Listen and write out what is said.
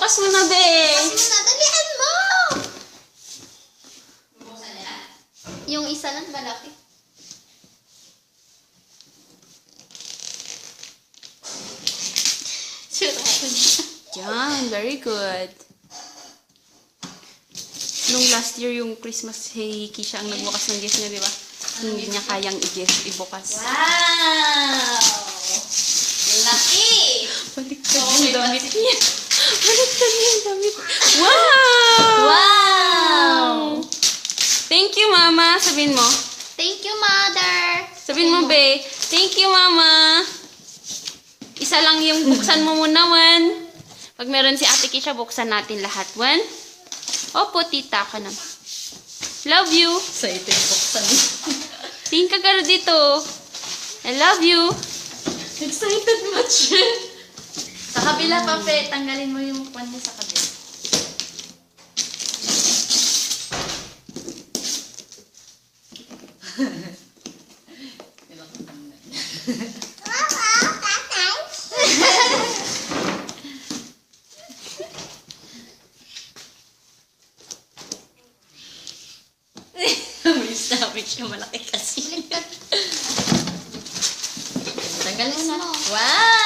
Bukas mo na, be. Bukas mo na, dalian mo! Yung isa lang malaki. Yan, very good. Nung last year, yung Christmas, hey, Kisha ang nagbukas ng gift niya, di ba? Hindi niya kayang i-bukas. Wow! Laki! Baliktad yung damit niya. Baliktad yung damit. Wow! Wow! Thank you, Mama. Sabihin mo. Thank you, Mother! Sabihin mo, be. Thank you, Mama. Isa lang yung buksan mo muna, Wan. Pag meron si Ate Kisha, buksan natin lahat, Wan. Opo, tita ka na. Love you. So, ito yung buksan. Tingin ka ka dito. I love you. Excited much. Sa kabila pa, Fe. Tanggalin mo yung kwan niya sa kabila. May stomach siya malaki kasi. Tanggalin mo na. Wow!